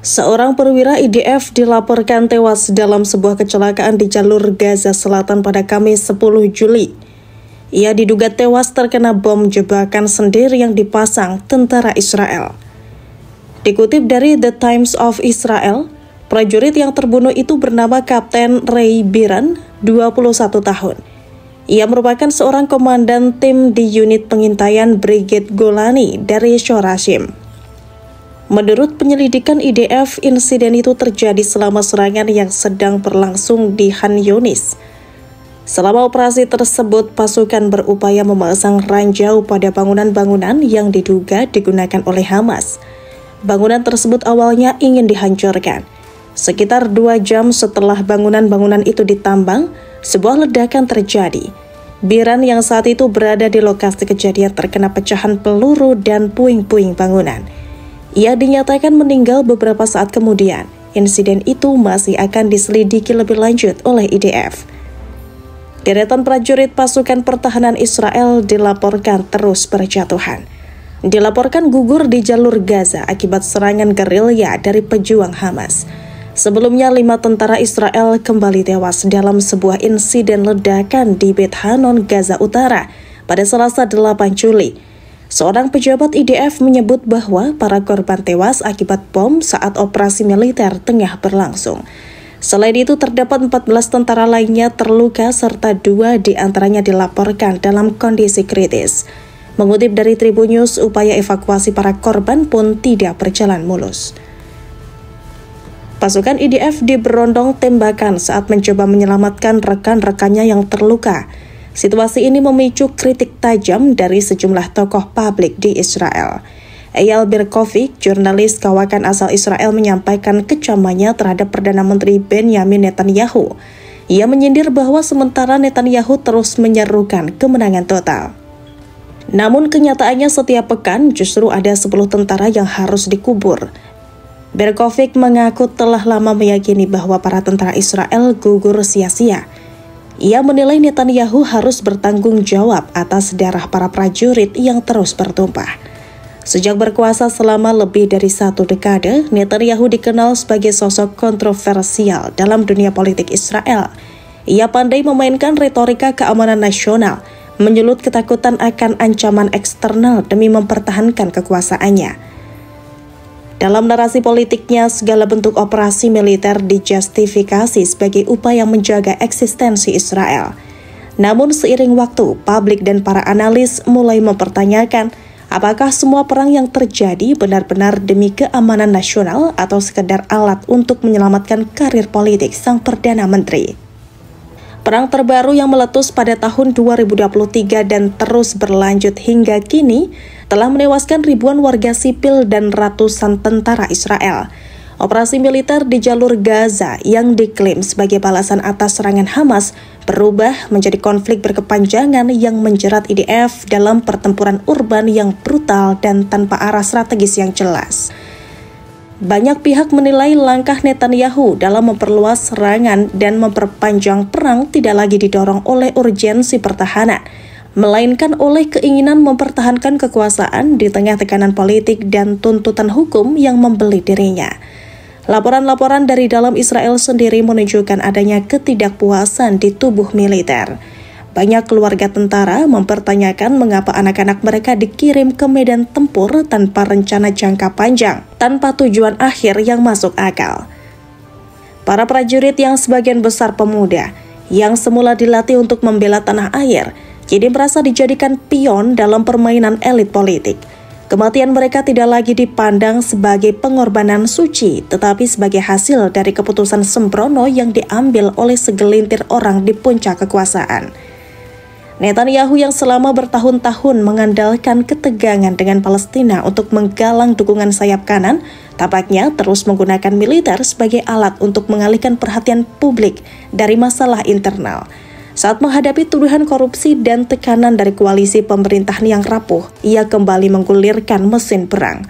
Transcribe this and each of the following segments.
Seorang perwira IDF dilaporkan tewas dalam sebuah kecelakaan di jalur Gaza Selatan pada Kamis 10 Juli. Ia diduga tewas terkena bom jebakan sendiri yang dipasang tentara Israel. Dikutip dari The Times of Israel, prajurit yang terbunuh itu bernama Kapten Ray Biran, 21 tahun. Ia merupakan seorang komandan tim di unit pengintaian Brigade Golani dari Shorashim. Menurut penyelidikan IDF, insiden itu terjadi selama serangan yang sedang berlangsung di Khan Yunis. Selama operasi tersebut, pasukan berupaya memasang ranjau pada bangunan-bangunan yang diduga digunakan oleh Hamas. Bangunan tersebut awalnya ingin dihancurkan. Sekitar 2 jam setelah bangunan-bangunan itu ditambang, sebuah ledakan terjadi. Biran yang saat itu berada di lokasi kejadian terkena pecahan peluru dan puing-puing bangunan. Ia dinyatakan meninggal beberapa saat kemudian. Insiden itu masih akan diselidiki lebih lanjut oleh IDF. Deretan prajurit pasukan pertahanan Israel dilaporkan terus berjatuhan. Dilaporkan gugur di jalur Gaza akibat serangan gerilya dari pejuang Hamas. Sebelumnya 5 tentara Israel kembali tewas dalam sebuah insiden ledakan di Beit Hanon, Gaza Utara pada Selasa 8 Juli. Seorang pejabat IDF menyebut bahwa para korban tewas akibat bom saat operasi militer tengah berlangsung. Selain itu, terdapat 14 tentara lainnya terluka serta 2 diantaranya dilaporkan dalam kondisi kritis. Mengutip dari Tribun News, upaya evakuasi para korban pun tidak berjalan mulus. Pasukan IDF diberondong tembakan saat mencoba menyelamatkan rekan-rekannya yang terluka. Situasi ini memicu kritik tajam dari sejumlah tokoh publik di Israel. Eyal Berkovic, jurnalis kawakan asal Israel, menyampaikan kecamannya terhadap Perdana Menteri Benjamin Netanyahu. Ia menyindir bahwa sementara Netanyahu terus menyerukan kemenangan total. Namun kenyataannya setiap pekan justru ada 10 tentara yang harus dikubur. Berkovic mengaku telah lama meyakini bahwa para tentara Israel gugur sia-sia. Ia menilai Netanyahu harus bertanggung jawab atas darah para prajurit yang terus bertumpah. Sejak berkuasa selama lebih dari 1 dekade, Netanyahu dikenal sebagai sosok kontroversial dalam dunia politik Israel. Ia pandai memainkan retorika keamanan nasional, menyulut ketakutan akan ancaman eksternal demi mempertahankan kekuasaannya. Dalam narasi politiknya, segala bentuk operasi militer dijustifikasi sebagai upaya menjaga eksistensi Israel. Namun seiring waktu, publik dan para analis mulai mempertanyakan apakah semua perang yang terjadi benar-benar demi keamanan nasional atau sekedar alat untuk menyelamatkan karir politik sang Perdana Menteri. Perang terbaru yang meletus pada tahun 2023 dan terus berlanjut hingga kini telah menewaskan ribuan warga sipil dan ratusan tentara Israel. Operasi militer di jalur Gaza yang diklaim sebagai balasan atas serangan Hamas berubah menjadi konflik berkepanjangan yang menjerat IDF dalam pertempuran urban yang brutal dan tanpa arah strategis yang jelas. Banyak pihak menilai langkah Netanyahu dalam memperluas serangan dan memperpanjang perang tidak lagi didorong oleh urgensi pertahanan, melainkan oleh keinginan mempertahankan kekuasaan di tengah tekanan politik dan tuntutan hukum yang membeli dirinya. Laporan-laporan dari dalam Israel sendiri menunjukkan adanya ketidakpuasan di tubuh militer. Banyak keluarga tentara mempertanyakan mengapa anak-anak mereka dikirim ke medan tempur tanpa rencana jangka panjang, tanpa tujuan akhir yang masuk akal. Para prajurit yang sebagian besar pemuda, yang semula dilatih untuk membela tanah air, kini merasa dijadikan pion dalam permainan elit politik. Kematian mereka tidak lagi dipandang sebagai pengorbanan suci, tetapi sebagai hasil dari keputusan sembrono yang diambil oleh segelintir orang di puncak kekuasaan. Netanyahu yang selama bertahun-tahun mengandalkan ketegangan dengan Palestina untuk menggalang dukungan sayap kanan, tampaknya terus menggunakan militer sebagai alat untuk mengalihkan perhatian publik dari masalah internal. Saat menghadapi tuduhan korupsi dan tekanan dari koalisi pemerintahan yang rapuh, ia kembali menggulirkan mesin perang.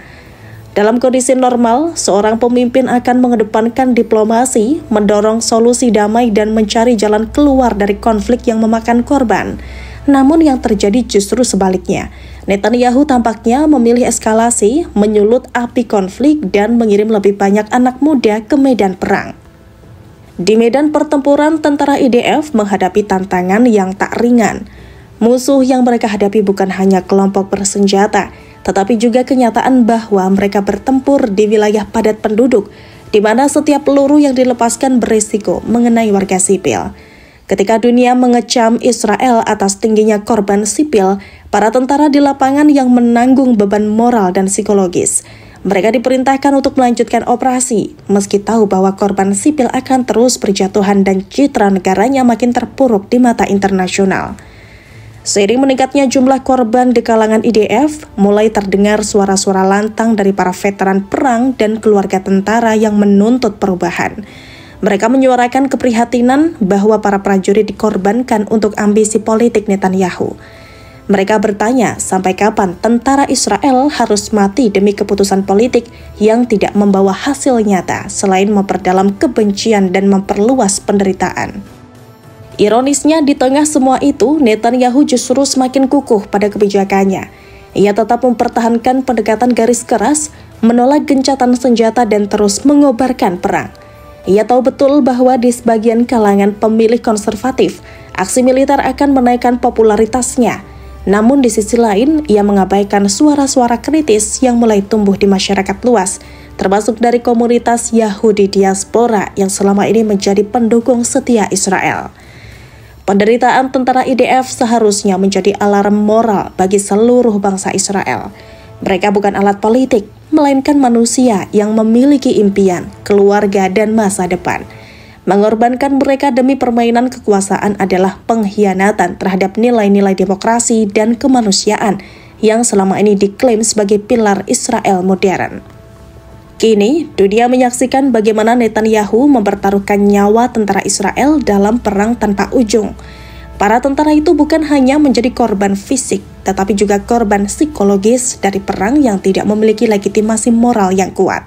Dalam kondisi normal, seorang pemimpin akan mengedepankan diplomasi, mendorong solusi damai dan mencari jalan keluar dari konflik yang memakan korban. Namun yang terjadi justru sebaliknya. Netanyahu tampaknya memilih eskalasi, menyulut api konflik, dan mengirim lebih banyak anak muda ke medan perang. Di medan pertempuran, tentara IDF menghadapi tantangan yang tak ringan. Musuh yang mereka hadapi bukan hanya kelompok bersenjata, tetapi juga kenyataan bahwa mereka bertempur di wilayah padat penduduk, di mana setiap peluru yang dilepaskan berisiko mengenai warga sipil. Ketika dunia mengecam Israel atas tingginya korban sipil, para tentara di lapangan yang menanggung beban moral dan psikologis. Mereka diperintahkan untuk melanjutkan operasi, meski tahu bahwa korban sipil akan terus berjatuhan dan citra negaranya makin terpuruk di mata internasional. Seiring meningkatnya jumlah korban di kalangan IDF, mulai terdengar suara-suara lantang dari para veteran perang dan keluarga tentara yang menuntut perubahan. Mereka menyuarakan keprihatinan bahwa para prajurit dikorbankan untuk ambisi politik Netanyahu. Mereka bertanya sampai kapan tentara Israel harus mati demi keputusan politik yang tidak membawa hasil nyata selain memperdalam kebencian dan memperluas penderitaan. Ironisnya, di tengah semua itu, Netanyahu justru semakin kukuh pada kebijakannya. Ia tetap mempertahankan pendekatan garis keras, menolak gencatan senjata dan terus mengobarkan perang. Ia tahu betul bahwa di sebagian kalangan pemilih konservatif, aksi militer akan menaikkan popularitasnya. Namun di sisi lain, ia mengabaikan suara-suara kritis yang mulai tumbuh di masyarakat luas, termasuk dari komunitas Yahudi diaspora yang selama ini menjadi pendukung setia Israel. Penderitaan tentara IDF seharusnya menjadi alarm moral bagi seluruh bangsa Israel. Mereka bukan alat politik, melainkan manusia yang memiliki impian, keluarga, dan masa depan. Mengorbankan mereka demi permainan kekuasaan adalah pengkhianatan terhadap nilai-nilai demokrasi dan kemanusiaan yang selama ini diklaim sebagai pilar Israel modern. Kini, dunia menyaksikan bagaimana Netanyahu mempertaruhkan nyawa tentara Israel dalam perang tanpa ujung. Para tentara itu bukan hanya menjadi korban fisik, tetapi juga korban psikologis dari perang yang tidak memiliki legitimasi moral yang kuat.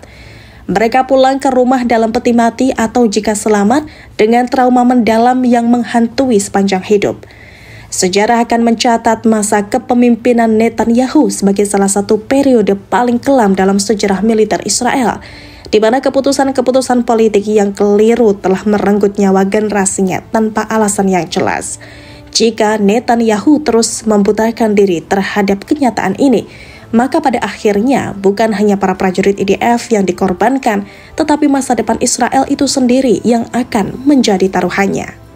Mereka pulang ke rumah dalam peti mati atau jika selamat dengan trauma mendalam yang menghantui sepanjang hidup. Sejarah akan mencatat masa kepemimpinan Netanyahu sebagai salah satu periode paling kelam dalam sejarah militer Israel, di mana keputusan-keputusan politik yang keliru telah merenggut nyawa generasinya tanpa alasan yang jelas. Jika Netanyahu terus membutakan diri terhadap kenyataan ini, maka pada akhirnya bukan hanya para prajurit IDF yang dikorbankan, tetapi masa depan Israel itu sendiri yang akan menjadi taruhannya.